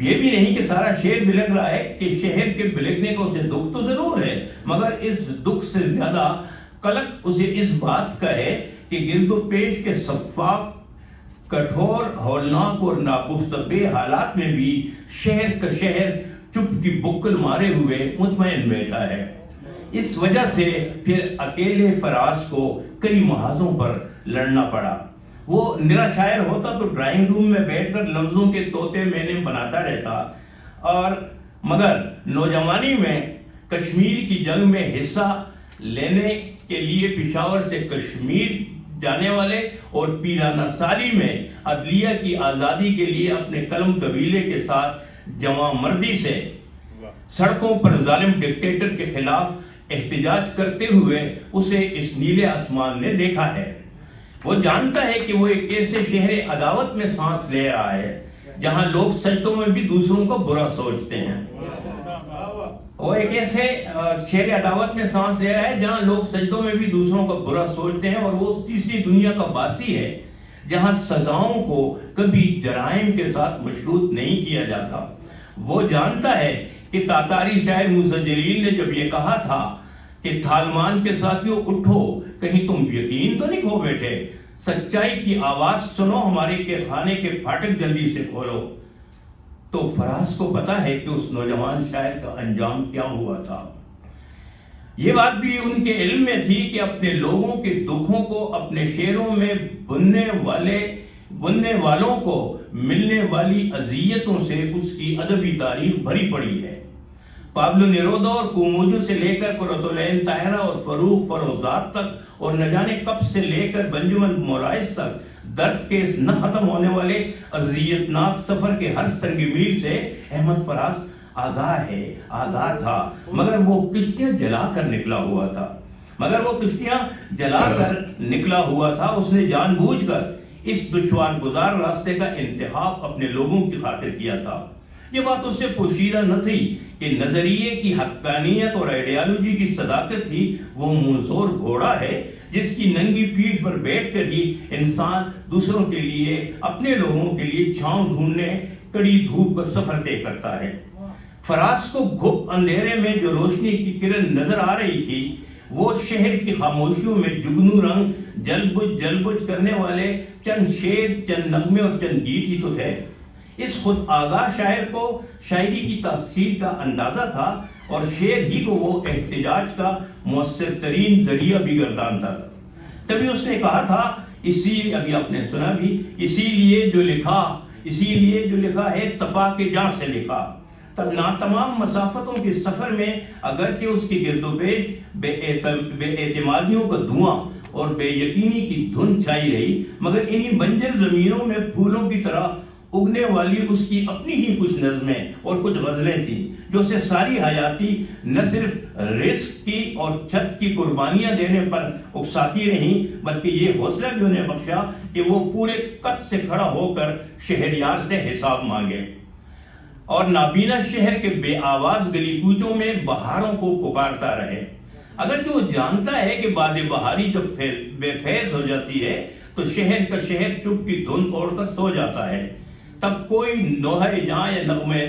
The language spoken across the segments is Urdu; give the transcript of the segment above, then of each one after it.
یہ بھی نہیں کہ سارا شہر بلک رہا ہے، کہ شہر کے بلکنے کو اسے دکھ تو ضرور ہے، مگر اس دکھ سے زیادہ قلق اسے اس بات کا ہے کہ گرد و پیش کے صفاق، کٹھور، ہولناک اور ناگفتگو حالات میں بھی شہر کا شہر چپ کی بکل مارے ہوئے مطمئن بیٹھا ہے۔ اس وجہ سے پھر اکیلے فراز کو کئی محاذوں پر لڑنا پڑا۔ وہ نرا شاعر ہوتا تو ڈرائنگ روم میں بیٹھ کر لفظوں کے طوطے میں نے بناتا رہتا، اور مگر نوجوانی میں کشمیر کی جنگ میں حصہ لینے کے لیے پشاور سے کشمیر جانے والے اور پیرانہ سالی میں عدلیہ کی آزادی کے لیے اپنے قلم قبیلے کے ساتھ جواں مردی سے سڑکوں پر ظالم ڈکٹیٹر کے خلاف احتجاج کرتے ہوئے اسے اس نیلے آسمان نے دیکھا ہے۔ وہ جانتا ہے کہ وہ ایک ایسے شہر عداوت میں سانس لے رہا ہے جہاں لوگ سجدوں میں بھی دوسروں کو برا سوچتے ہیں۔ وہ ایک ایسے شہر عداوت میں سانس لے رہا ہے جہاں لوگ سجدوں میں بھی دوسروں کا برا سوچتے ہیں، اور وہ اس تیسری دنیا کا باسی ہے جہاں سزاؤں کو کبھی جرائم کے ساتھ مشروط نہیں کیا جاتا۔ وہ جانتا ہے کہ تاتاری شاعر موسیٰ جلیل نے جب یہ کہا تھا کہ تھالمان کے ساتھیوں اٹھو، کہیں تم یقین تو نہیں کھو بیٹھے، سچائی کی آواز سنو، ہمارے قید خانے کے پھاٹک جلدی سے کھولو، تو فراز کو پتا ہے کہ اس نوجوان شاعر کا انجام کیا ہوا تھا۔ یہ بات بھی ان کے علم میں تھی کہ اپنے لوگوں کے دکھوں کو اپنے شعروں میں بننے والوں کو ملنے والی اذیتوں سے اس کی ادبی تاریخ بھری پڑی ہے۔ پابلو نیرودا اور کوموجو سے لے کر قرۃ العین طاہرہ اور فروغ فروزات تک، اور نہ جانے کب سے لے کر بنجمن مورائز تک، درد کے اس نہ ختم ہونے والے اذیتناک سفر کے ہر سنگ میل سے احمد فراز آگاہ تھا، مگر وہ کشتیاں جلا کر نکلا ہوا تھا۔ اس نے جان بوجھ کر اس دشوار گزار راستے کا انتخاب اپنے لوگوں کی خاطر کیا تھا۔ یہ بات اس سے پوشیدہ نہ تھی کہ نظریے کی حقانیت اور آئیڈیالوجی کی صداقت ہی وہ منصور گھوڑا ہے جس کی ننگی پیٹھ پر بیٹھ کر ہی انسان دوسروں کے لیے، اپنے لوگوں کے لیے چھاؤں ڈھونڈنے کڑی دھوپ کا سفر طے کرتا ہے۔ فراز کو گھپ اندھیرے میں جو روشنی کی کرن نظر آ رہی تھی، وہ شہر کی خاموشیوں میں جگنو رنگ جل بج کرنے والے چند شعر، چند نغمے اور چند گیت ہی تو تھے۔ اس خود آگاہ شاعر کو شاعری کی تاثیر کا اندازہ تھا، اور شعر ہی کو وہ احتجاج کا مؤثر ترین ذریعہ بھی گردانتا تھا۔ تبھی اس نے کہا تھا، ابھی آپ نے سنا بھی، اسی لیے جو لکھا ہے تپا کے جاں سے لکھا۔ تب ناتمام مسافتوں کے سفر میں اگرچہ اس کی گرد و پیش بے اعتمادیوں کا دھواں اور بے یقینی کی دھند چھائی رہی، مگر انہی بنجر زمینوں میں پھولوں کی طرح اگنے والی اس کی اپنی ہی کچھ نظمیں اور کچھ غزلیں تھیں جو اسے ساری حیاتی نہ صرف رزق کی اور چھت کی قربانیاں دینے پر اکساتی رہیں، بلکہ یہ حوصلہ بھی انہیں بخشا کہ وہ پورے قد سے کھڑا ہو کر شہریار سے حساب مانگے، اور نابینا شہر کے بے آواز گلی کوچوں میں بہاروں کو پکارتا رہے۔ اگرچہ وہ جانتا ہے کہ باد بہاری جب بے فیض ہو جاتی ہے تو شہر کا شہر چپ کی دھند اوڑھ کر سو جاتا ہے، تب کوئی نوحہ جاں یا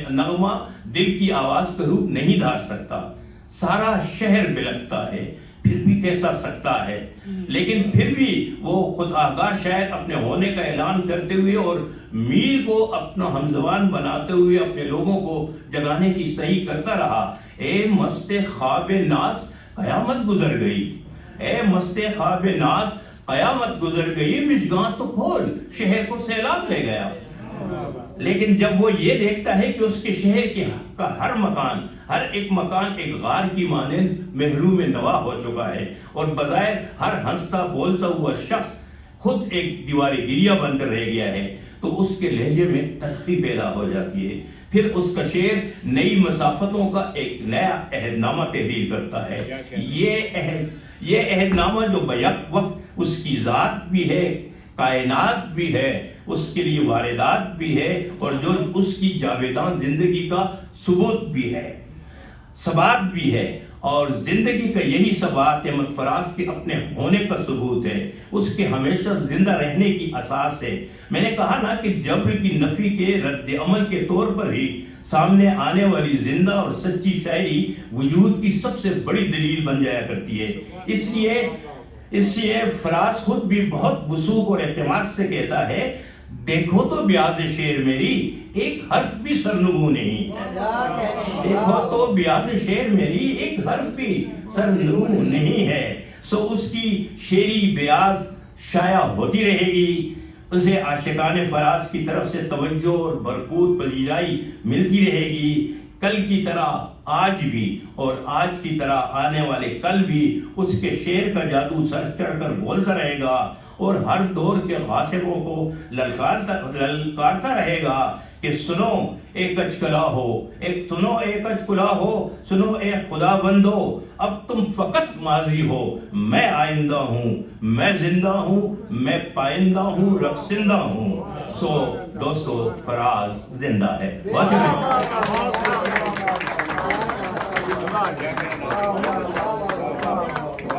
نغمہ دل کی آواز کا روپ نہیں دھار سکتا۔ سارا شہر بلکتا ہے، پھر بھی کیسا سکتا ہے، لیکن پھر بھی وہ خود آگاہ شاعر اپنے ہونے کا اعلان کرتے ہوئے اور میر کو اپنا ہمزبان بناتے ہوئے اپنے لوگوں کو جگانے کی صحیح کرتا رہا۔ اے مست خواب ناز قیامت گزر گئی، اے مست خواب ناز قیامت گزر گئی، مژگاں تو کھول، شہر کو سیلاب لے گیا۔ لیکن جب وہ یہ دیکھتا ہے کہ اس کے شہر کا ہر ایک مکان ایک غار کی مانند محروم نوا ہو چکا ہے، اور بظاہر ہر ہنستا بولتا ہوا شخص خود ایک دیوار گریہ بن کر رہ گیا ہے، تو اس کے لہجے میں تلخی پیدا ہو جاتی ہے۔ پھر اس کا شعر نئی مسافتوں کا ایک نیا عہد نامہ تحریر کرتا ہے۔ یہ عہد نامہ جو بیک وقت اس کی ذات بھی ہے، کائنات بھی ہے، اس کے لیے واردات بھی ہے، اور جو اس کی جاویداں زندگی کا ثبوت بھی ہے، ثبات بھی ہے، اور زندگی کا یہی ثبات احمد فراز کے اپنے ہونے کا ثبوت ہے، اس کے ہمیشہ زندہ رہنے کی اساس ہے۔ میں نے کہا نا کہ جبر کی نفی کے رد عمل کے طور پر ہی سامنے آنے والی زندہ اور سچی شاعری وجود کی سب سے بڑی دلیل بن جایا کرتی ہے۔ اس لیے فراز خود بھی بہت وثوق اور اعتماد سے کہتا ہے، دیکھو تو بیاض شعر میری ایک حرف بھی سرنگوں نہیں ہے، دیکھو تو بیاض شعر میری ایک حرف بھی سرنگوں نہیں ہے۔ سو اس کی شعری بیاض شائع ہوتی رہے گی، اسے عاشقان فراز کی طرف سے توجہ اور بھرپور پذیرائی ملتی رہے گی، کل کی طرح آج بھی اور آج کی طرح آنے والے کل بھی اس کے شعر کا جادو سر چڑھ کر بولتا رہے گا اور ہر دور کے غاصبوں کو للکارتا رہے گا کہ سنو اے کچ کلا ہو، سنو اے کچ کلا ہو، سنو اے خدا بندو، اب تم فقط ماضی ہو، میں آئندہ ہوں، میں زندہ ہوں، میں پائندہ ہوں، رقصندہ ہوں۔ سو دوستو فراز زندہ ہے۔ بہت شکریہ۔